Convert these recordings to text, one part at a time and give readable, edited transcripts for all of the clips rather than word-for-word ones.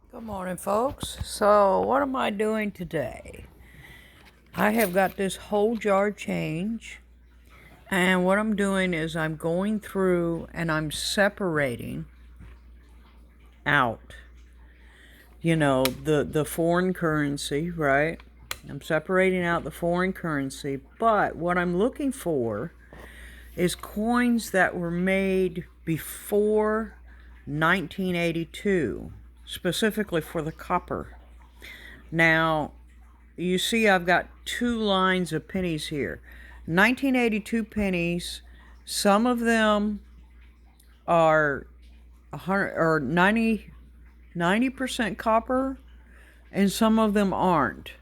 Good morning, folks. So, what am I doing today? I have got this whole jar change, and what I'm doing is I'm going through and I'm separating out, the foreign currency, right? I'm separating out the foreign currency, but what I'm looking for is coins that were made before 1982, specifically for the copper. Now, you see I've got two lines of pennies here. 1982 pennies, some of them are 100 or 90% copper, and some of them aren't.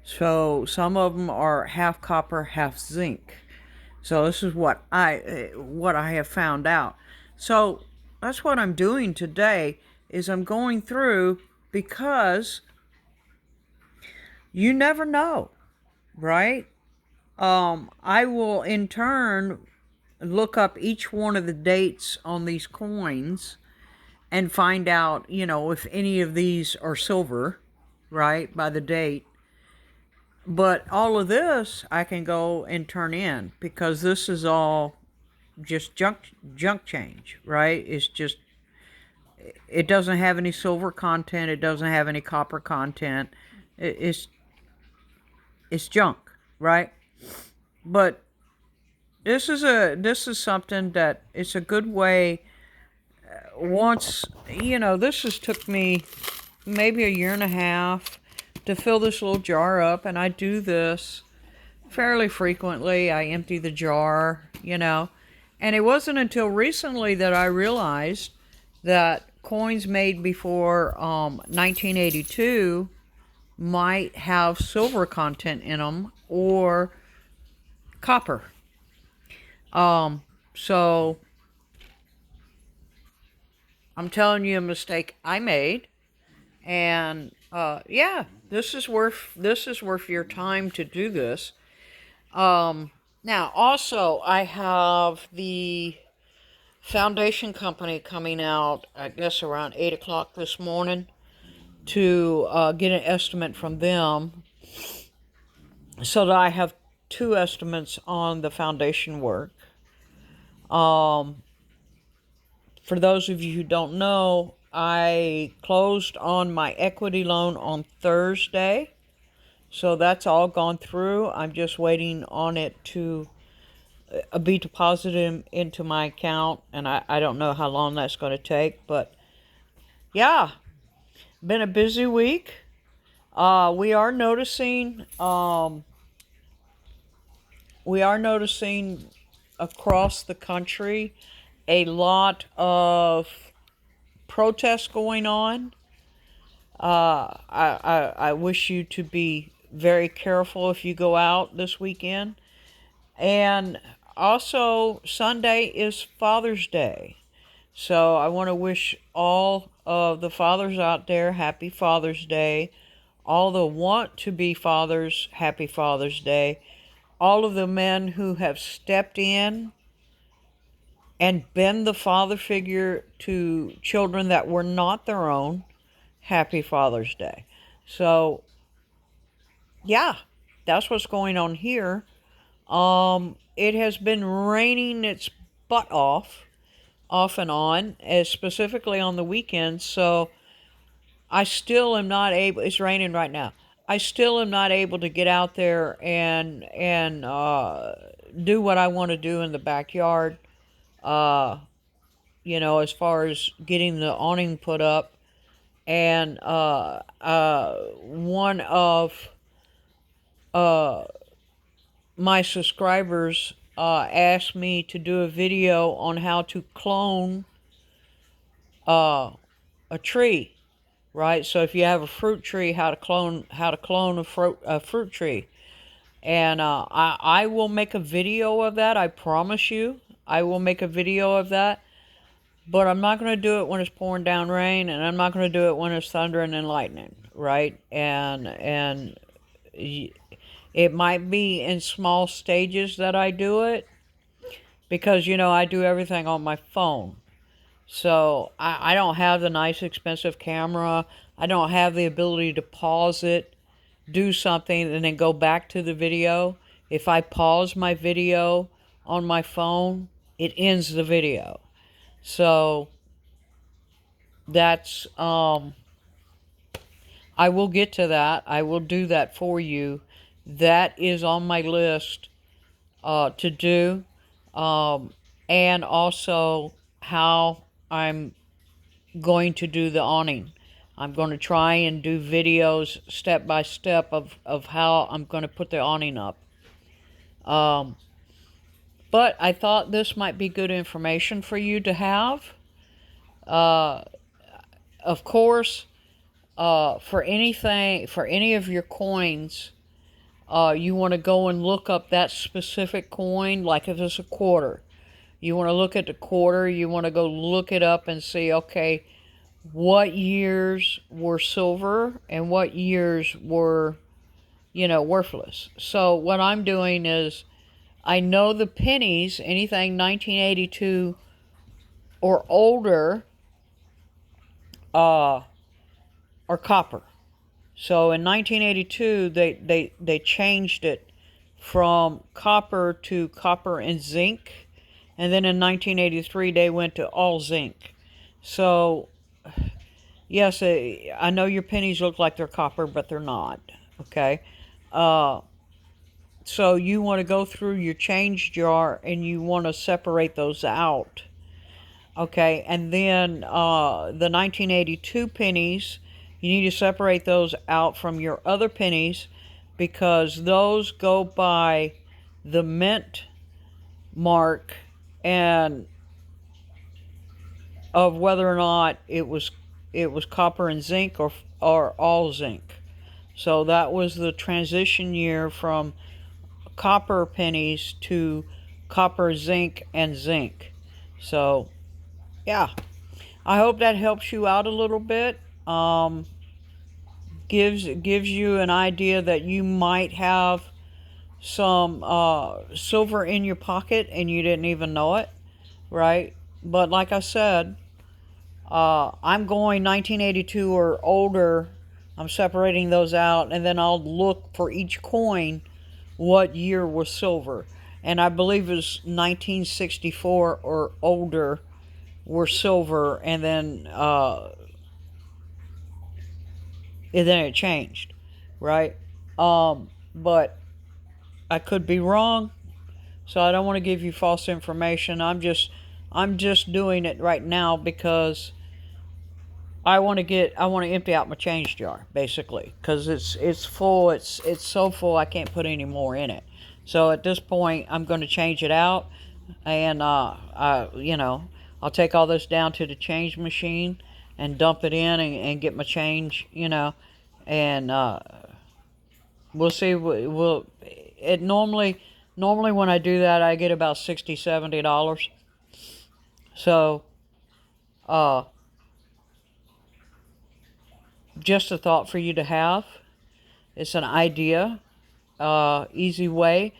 So some of them are half copper, half zinc. So this is what I have found out. So that's what I'm doing today is I'm going through because you never know, right? I will in turn look up each one of the dates on these coins and find out, if any of these are silver, right, by the date. But all of this I can go and turn in because this is all just junk change, right? It doesn't have any silver content, it doesn't have any copper content. It's junk, right? But this is something that it's a good way. Once this has took me maybe a year and a half to fill this little jar up, and I do this fairly frequently. I empty the jar, and it wasn't until recently that I realized that coins made before 1982 might have silver content in them or copper. So I'm telling you a mistake I made, and yeah, this is worth your time to do this. Now also I have the foundation company coming out, I guess around 8 o'clock this morning, to get an estimate from them, so that I have two estimates on the foundation work. For those of you who don't know, I closed on my equity loan on Thursday. So that's all gone through. I'm just waiting on it to be deposited into my account. And I don't know how long that's going to take. But yeah, been a busy week. We are noticing across the country a lot of protests going on. I wish you to be very careful if you go out this weekend. And also, Sunday is Father's Day. So I want to wish all of the fathers out there happy Father's Day. All the want to be fathers, happy Father's Day. All of the men who have stepped in and been the father figure to children that were not their own, happy Father's Day. So, yeah, that's what's going on here. It has been raining its butt off and on, as specifically on the weekends. So I still am not able. It's raining right now. I still am not able to get out there and do what I want to do in the backyard. Uh, as far as getting the awning put up, and one of uh, my subscribers asked me to do a video on how to clone uh, a tree, right? So if you have a fruit tree, how to clone a fruit tree, and I will make a video of that. I promise you, I will make a video of that. But I'm not going to do it when it's pouring down rain, and I'm not going to do it when it's thundering and lightning, right? And it might be in small stages that I do it, because I do everything on my phone. So I don't have the nice expensive camera. I don't have the ability to pause it, do something, and then go back to the video. If I pause my video on my phone, it ends the video. So that's I will get to that. I will do that for you. That is on my list to do. And also how I'm going to do the awning. I'm going to try and do videos step by step of how I'm going to put the awning up. But I thought this might be good information for you to have. Of course, for any of your coins, you want to go and look up that specific coin, like if it's a quarter. You want to look at the quarter, you want to go look it up and see, okay, what years were silver and what years were, worthless. So what I'm doing is, I know the pennies, anything 1982 or older, are copper. So in 1982, they changed it from copper to copper and zinc. And then in 1983, they went to all zinc. So, yes, I know your pennies look like they're copper, but they're not. Okay? So you want to go through your change jar and you want to separate those out. Okay? And then the 1982 pennies, you need to separate those out from your other pennies because those go by the mint mark and of whether or not it was copper and zinc or all zinc. So that was the transition year from copper pennies to copper, zinc, and zinc. So yeah, I hope that helps you out a little bit. Gives you an idea that you might have some silver in your pocket and you didn't even know it, right? But like I said, I'm going 1982 or older. I'm separating those out, and then I'll look for each coin what year was silver. And I believe it was 1964 or older were silver, and then it changed, right? But I could be wrong, so I don't want to give you false information. I'm just doing it right now because I want to empty out my change jar basically because it's full. It's so full I can't put any more in it. So at this point, I'm going to change it out, and I'll take all this down to the change machine and dump it in and get my change, and we'll see. We'll it normally when I do that I get about $60-$70. So just a thought for you to have. It's an idea, easy way.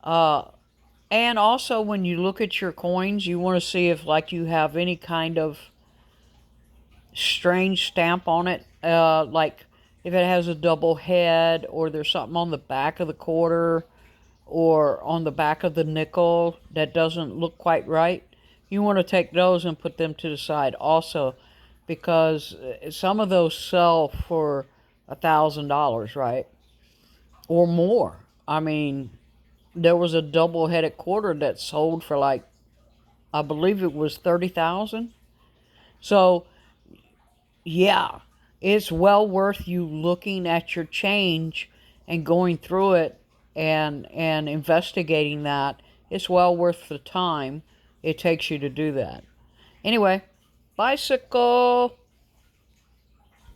And also when you look at your coins, you want to see if like you have any kind of strange stamp on it, like if it has a double head or there's something on the back of the quarter or on the back of the nickel that doesn't look quite right. You want to take those and put them to the side also, because some of those sell for $1,000, right? Or more. I mean, there was a double-headed quarter that sold for like, I believe it was 30,000. So, yeah, it's well worth you looking at your change and going through it and investigating that. It's well worth the time it takes you to do that. Anyway, bicycle.